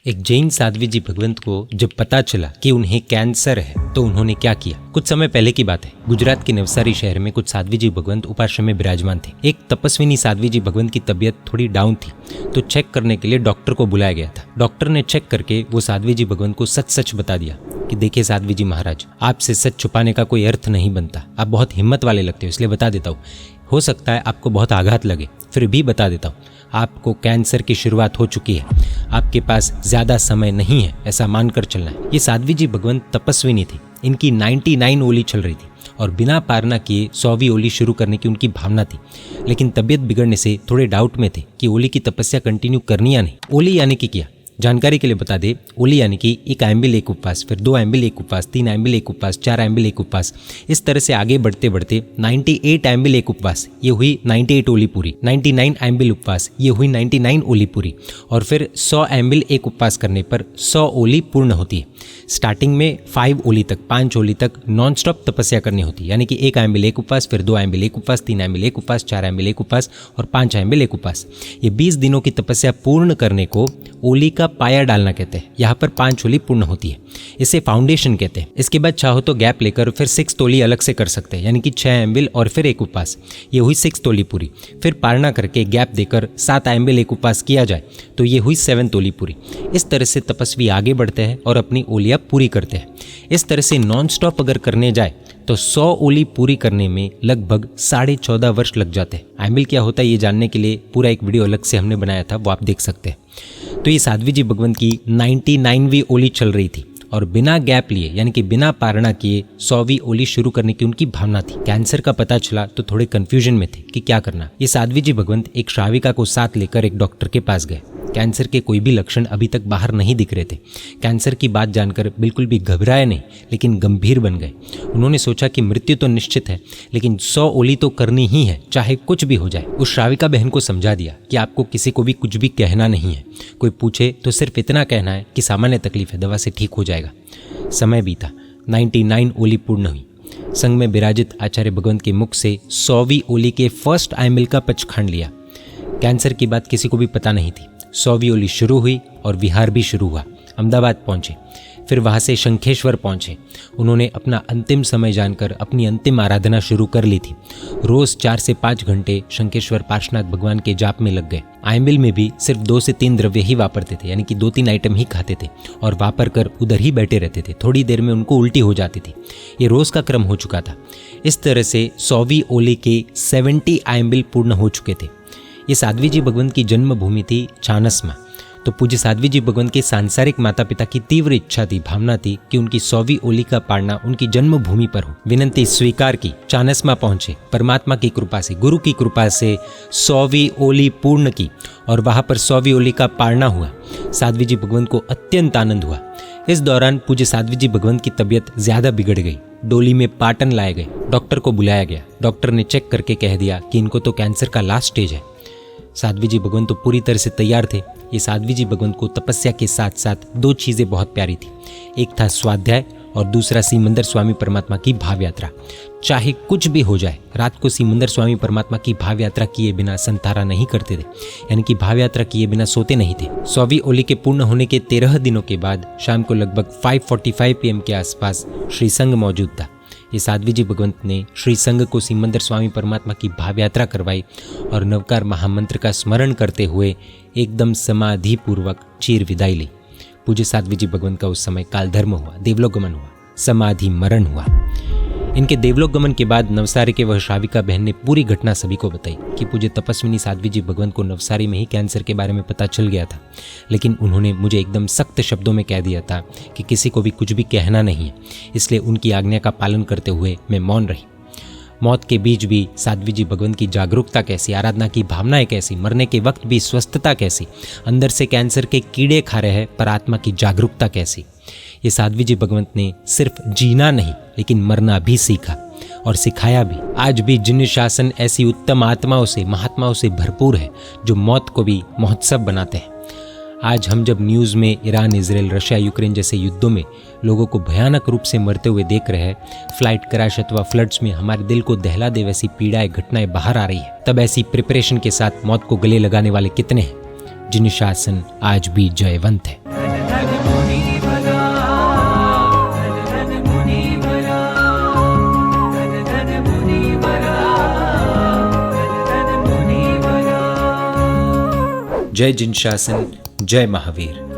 एक जैन साध्वी जी भगवंत को जब पता चला कि उन्हें कैंसर है तो उन्होंने क्या किया। कुछ समय पहले की बात है, गुजरात के नवसारी शहर में कुछ साध्वी जी भगवंत उपाश्रम में विराजमान थे। एक तपस्विनी साध्वी जी भगवंत की तबीयत थोड़ी डाउन थी तो चेक करने के लिए डॉक्टर को बुलाया गया था। डॉक्टर ने चेक करके वो साध्वी जी भगवंत को सच सच बता दिया कि देखिए साध्वी जी महाराज, आपसे सच छुपाने का कोई अर्थ नहीं बनता, आप बहुत हिम्मत वाले लगते हो, इसलिए बता देता हूँ। हो सकता है आपको बहुत आघात लगे, फिर भी बता देता हूँ, आपको कैंसर की शुरुआत हो चुकी है, आपके पास ज्यादा समय नहीं है, ऐसा मानकर चलना है। ये साध्वी जी भगवंत तपस्विनी थी, इनकी 99 ओली चल रही थी और बिना पारना किए 100वीं ओली शुरू करने की उनकी भावना थी। लेकिन तबीयत बिगड़ने से थोड़े डाउट में थे कि ओली की तपस्या कंटिन्यू करनी या नहीं। ओली यानी कि क्या, जानकारी के लिए बता दे, ओली यानी कि 1 एम्बिल 1 उपवास, फिर 2 एम्बिल 1 उपवास, 3 एम्बिल 1 उपवास, 4 एम्बिल 1 उपवास, इस तरह से आगे बढ़ते बढ़ते 98 एम्बिल 1 उपवास, ये हुई 98 ओली पूरी। 99 एम्बिल उपवास, ये हुई 99 ओली पूरी। और फिर 100 एम्बिल 1 उपवास करने पर 100 ओली पूर्ण होती है। स्टार्टिंग में 5 ओली तक, 5 ओली तक नॉन स्टॉप तपस्या करनी होती है, यानी कि 1 एम्बिल 1 उपवास, फिर 2 एम्बिल 1 उपवास, 3 एम्बिल 1 उपवास, 4 एम्बिल 1 उपवास और 5 एम्बिल 1 उपवास। ये 20 दिनों की तपस्या पूर्ण करने को ओली का पाया डालना कहते हैं। यहाँ पर 5 ओली पूर्ण होती है, इसे फाउंडेशन कहते हैं। इसके बाद चाहो तो गैप लेकर फिर 6 ओली अलग से कर सकते हैं, यानी कि 6 एम्बिल और फिर 1 उपवास, ये हुई 6 ओली पूरी। फिर पारना करके गैप देकर 7 एम्बिल 1 उपवास किया जाए तो ये हुई 7 ओली पूरी। इस तरह से तपस्वी आगे बढ़ते हैं और अपनी ओलियां पूरी करते हैं। इस तरह से नॉन स्टॉप अगर करने जाए तो 100 ओली पूरी करने में लगभग 14.5 वर्ष लग जाते हैं। एम्बिल क्या होता है ये जानने के लिए पूरा एक वीडियो अलग से हमने बनाया था, वो आप देख सकते हैं। तो ये साध्वी जी भगवंत की 99वीं ओली चल रही थी और बिना गैप लिए, यानी कि बिना पारणा किए 100वीं ओली शुरू करने की उनकी भावना थी। कैंसर का पता चला तो थोड़े कंफ्यूजन में थे कि क्या करना। ये साध्वी जी भगवंत एक श्राविका को साथ लेकर एक डॉक्टर के पास गए। कैंसर के कोई भी लक्षण अभी तक बाहर नहीं दिख रहे थे। कैंसर की बात जानकर बिल्कुल भी घबराए नहीं, लेकिन गंभीर बन गए। उन्होंने सोचा कि मृत्यु तो निश्चित है, लेकिन 100 ओली तो करनी ही है, चाहे कुछ भी हो जाए। उस श्राविका बहन को समझा दिया कि आपको किसी को भी कुछ भी कहना नहीं है। कोई पूछे तो सिर्फ इतना कहना है कि सामान्य तकलीफ है, दवा से ठीक हो जाएगा। समय बीता, 99 ओली पूर्ण हुई। संग में विराजित आचार्य भगवंत के मुख से 100वीं ओली के फर्स्ट एम्बिल का पचखंड लिया। कैंसर की बात किसी को भी पता नहीं थी। 100वीं ओली शुरू हुई और विहार भी शुरू हुआ। अहमदाबाद पहुंचे, फिर वहां से शंखेश्वर पहुंचे। उन्होंने अपना अंतिम समय जानकर अपनी अंतिम आराधना शुरू कर ली थी। रोज 4 से 5 घंटे शंखेश्वर पार्श्वनाथ भगवान के जाप में लग गए। आयम्बिल में भी सिर्फ 2 से 3 द्रव्य ही वापरते थे, यानी कि 2-3 आइटम ही खाते थे और वापर कर उधर ही बैठे रहते थे। थोड़ी देर में उनको उल्टी हो जाती थी। ये रोज का क्रम हो चुका था। इस तरह से 100वीं ओली के 70 आयम्बिल पूर्ण हो चुके थे। ये साध्वी जी भगवंत की जन्मभूमि थी चानस्मा। तो पूज्य साध्वी जी भगवंत के सांसारिक माता पिता की तीव्र इच्छा थी, भावना थी कि उनकी 100वीं ओली का पारना उनकी जन्मभूमि पर हो। विनंती स्वीकार की, चानस्मा पहुंचे। परमात्मा की कृपा से, गुरु की कृपा से 100वीं ओली पूर्ण की और वहां पर 100वीं ओली का पारना हुआ। साध्वी जी भगवंत को अत्यंत आनंद हुआ। इस दौरान पूज्य साध्वी जी भगवंत की तबीयत ज्यादा बिगड़ गई। डोली में पाटन लाए गए, डॉक्टर को बुलाया गया। डॉक्टर ने चेक करके कह दिया कि इनको तो कैंसर का लास्ट स्टेज है। साध्वी जी भगवंत तो पूरी तरह से तैयार थे। ये साध्वी जी भगवंत को तपस्या के साथ साथ 2 चीजें बहुत प्यारी थी। एक था स्वाध्याय और दूसरा सिमंदर स्वामी परमात्मा की भाव यात्रा। चाहे कुछ भी हो जाए, रात को सिमंदर स्वामी परमात्मा की भाव यात्रा किए बिना संतारा नहीं करते थे, यानी कि भाव यात्रा किए बिना सोते नहीं थे। 100वीं ओली के पूर्ण होने के 13 दिनों के बाद शाम को लगभग 5:45 PM के आसपास श्री संघ मौजूद था। ये साध्वी जी भगवंत ने श्री संघ को सिमंदर स्वामी परमात्मा की भाव यात्रा करवाई और नवकार महामंत्र का स्मरण करते हुए एकदम समाधि पूर्वक चीर विदाई ली। पूज्य साध्वी जी भगवंत का उस समय कालधर्म हुआ, देवलोक गमन हुआ, समाधि मरण हुआ। इनके देवलोक गमन के बाद नवसारी के वह श्राविका बहन ने पूरी घटना सभी को बताई कि पूज्य तपस्विनी साध्वी जी भगवंत को नवसारी में ही कैंसर के बारे में पता चल गया था, लेकिन उन्होंने मुझे एकदम सख्त शब्दों में कह दिया था कि किसी को भी कुछ भी कहना नहीं है। इसलिए उनकी आज्ञा का पालन करते हुए मैं मौन रही। मौत के बीच भी साध्वी जी भगवंत की जागरूकता कैसी, आराधना की भावनाएं कैसी, मरने के वक्त भी स्वस्थता कैसी, अंदर से कैंसर के कीड़े खा रहे हैं पर आत्मा की जागरूकता कैसी। ये साध्वी जी भगवंत ने सिर्फ जीना नहीं लेकिन मरना भी सीखा और सिखाया भी। आज भी जिन शासन ऐसी उत्तम आत्माओं से, महात्माओं से भरपूर है जो मौत को भी महोत्सव बनाते हैं। आज हम जब न्यूज़ में ईरान, इजराइल, रशिया, यूक्रेन जैसे युद्धों में लोगों को भयानक रूप से मरते हुए देख रहे हैं, फ्लाइट क्रैश अथवा फ्लड्स में हमारे दिल को दहला दे वैसी पीड़ाएं, घटनाएं बाहर आ रही है, तब ऐसी प्रिपरेशन के साथ मौत को गले लगाने वाले कितने हैं। जिन शासन आज भी जयवंत है। जय जिनशासन, जय महावीर।